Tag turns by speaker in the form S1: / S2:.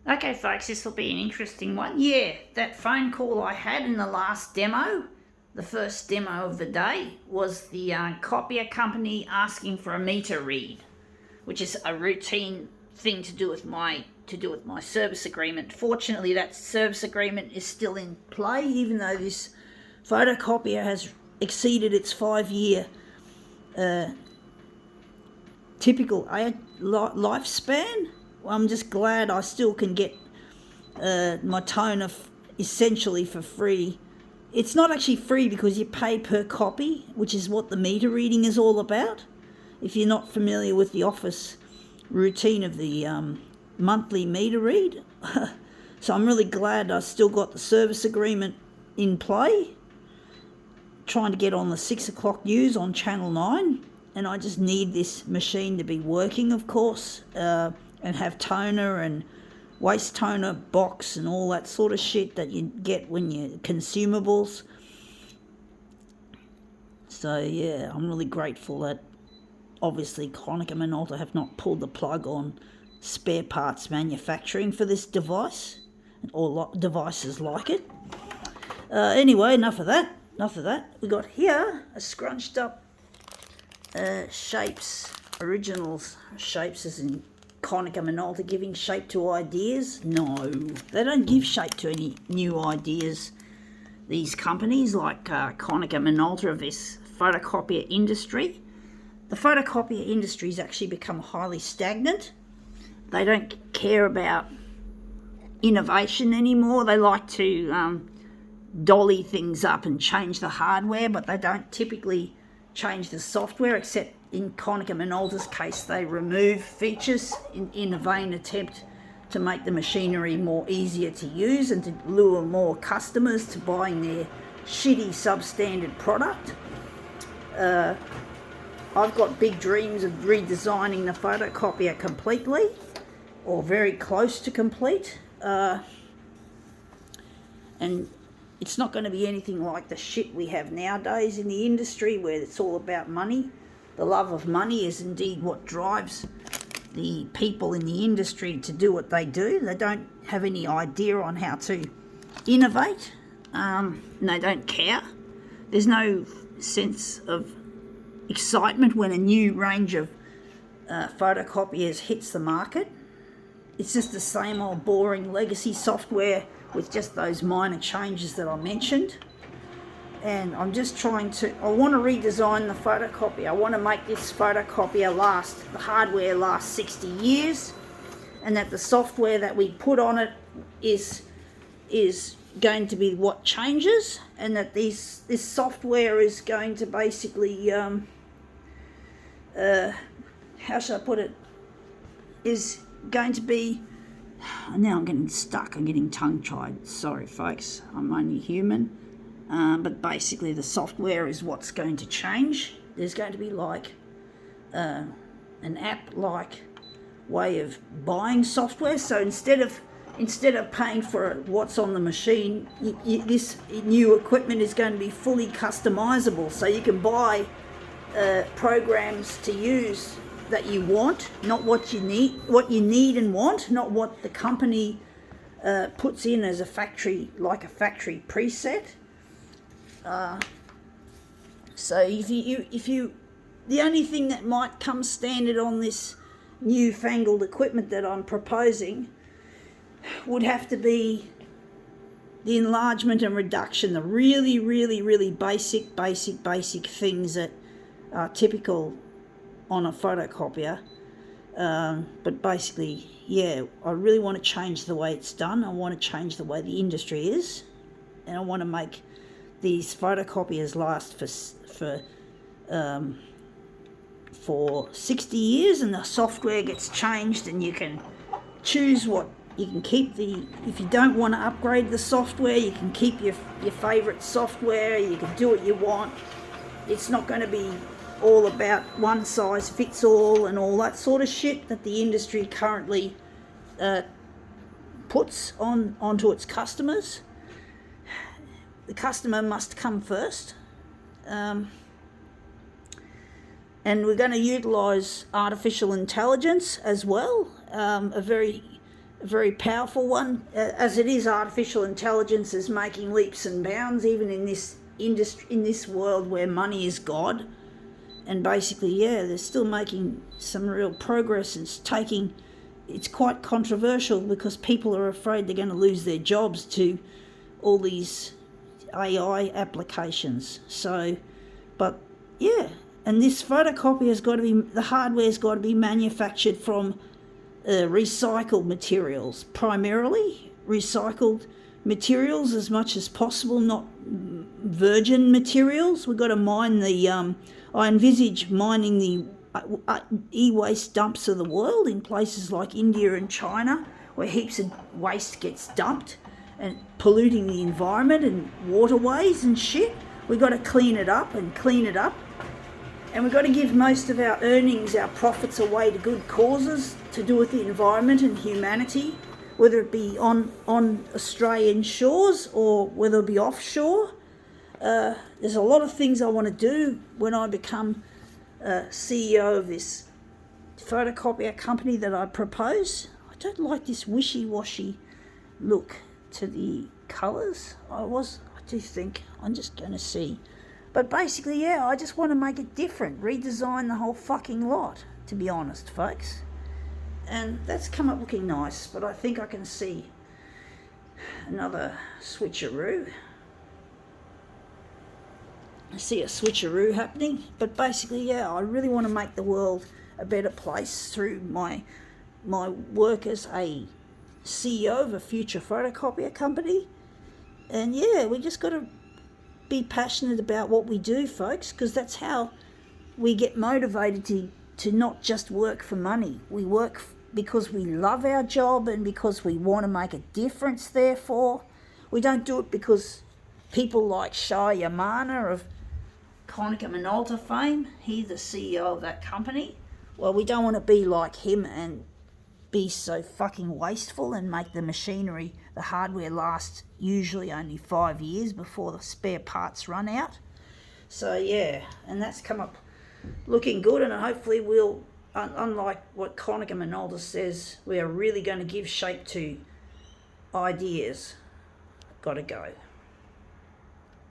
S1: Okay, folks, this will be an interesting one. Yeah, that phone call I had in the last demo, the first demo of the day, was the copier company asking for a meter read, which is a routine thing to do with my service agreement. Fortunately, that service agreement is still in play, even though this photocopier has exceeded its 5-year typical lifespan. Well, I'm just glad I still can get my toner essentially for free. It's not actually free because you pay per copy, which is what the meter reading is all about. If you're not familiar with the office routine of the monthly meter read. So I'm really glad I still got the service agreement in play. Trying to get on the 6 o'clock news on Channel 9. And I just need this machine to be working, of course, and have toner and waste toner box and all that sort of shit that you get when you consumables. So yeah, I'm really grateful that obviously Konica Minolta have not pulled the plug on spare parts manufacturing for this device or devices like it. Anyway, enough of that. We got here a scrunched up shapes, originals shapes, as in Konica Minolta giving shape to ideas. No, they don't give shape to any new ideas. These companies like Konica Minolta of this photocopier industry. The photocopier industry has actually become highly stagnant. They don't care about innovation anymore. They like to dolly things up and change the hardware, but they don't typically change the software, except in Konica Minolta's case they remove features in a vain attempt to make the machinery more easier to use and to lure more customers to buying their shitty substandard product. I've got big dreams of redesigning the photocopier completely, or very close to complete, and it's not going to be anything like the shit we have nowadays in the industry where it's all about money. The love of money is indeed what drives the people in the industry to do what they do. They don't have any idea on how to innovate, and they don't care. There's no sense of excitement when a new range of photocopiers hits the market. It's just the same old boring legacy software with just those minor changes that I mentioned. And I'm just I want to redesign the photocopier. I want to make this photocopier the hardware last 60 years, and that the software that we put on it is going to be what changes, and that this software is going to basically, how should I put it, is going to be, now I'm getting stuck, I'm getting tongue-tied, sorry folks, I'm only human, but basically the software is what's going to change. There's going to be like an app-like way of buying software, so instead of paying for what's on the machine, this new equipment is going to be fully customizable, so you can buy programs to use that you want, not what you need and want, not what the company puts in as a factory preset. So if you the only thing that might come standard on this newfangled equipment that I'm proposing would have to be the enlargement and reduction, the really, really, really basic things that are typical on a photocopier. But basically, yeah, I really want to change the way it's done. I want to change the way the industry is, and I want to make these photocopiers last for 60 years, and the software gets changed, and you can choose what you can keep. If you don't want to upgrade the software, you can keep your favorite software. You can do what you want. It's not going to be all about one size fits all and all that sort of shit that the industry currently puts onto its customers. The customer must come first, and we're going to utilise artificial intelligence as well, a very a very powerful one, as it is. Artificial intelligence is making leaps and bounds, even in this industry, in this world where money is God. And basically, yeah, they're still making some real progress. It's quite controversial because people are afraid they're going to lose their jobs to all these AI applications. So, but yeah, and this photocopier has got to be, the hardware's got to be manufactured from recycled materials, primarily recycled materials as much as possible, not virgin materials. We've got to mine I envisage mining the e-waste dumps of the world in places like India and China, where heaps of waste gets dumped and polluting the environment and waterways and shit. We've got to clean it up. And we've got to give most of our earnings, our profits, away to good causes to do with the environment and humanity, whether it be on Australian shores or whether it be offshore. There's a lot of things I want to do when I become CEO of this photocopier company that I propose. I don't like this wishy-washy look to the colours. I do think I'm just going to see. But basically, yeah, I just want to make it different, redesign the whole fucking lot, to be honest, folks. And that's come up looking nice, but I think I can see another switcheroo. I see a switcheroo happening, but basically, yeah, I really want to make the world a better place through my work as a CEO of a future photocopier company. And yeah, we just got to be passionate about what we do, folks, because that's how we get motivated to not just work for money. We work because we love our job and because we want to make a difference, therefore. We don't do it because people like Shah Yamana of Konica Minolta fame, he's the CEO of that company. Well, we don't want to be like him and be so fucking wasteful and make the machinery, the hardware, last usually only 5 years before the spare parts run out. So yeah, and that's come up looking good, and hopefully we'll, unlike what Konica Minolta says, we are really going to give shape to ideas. Gotta go.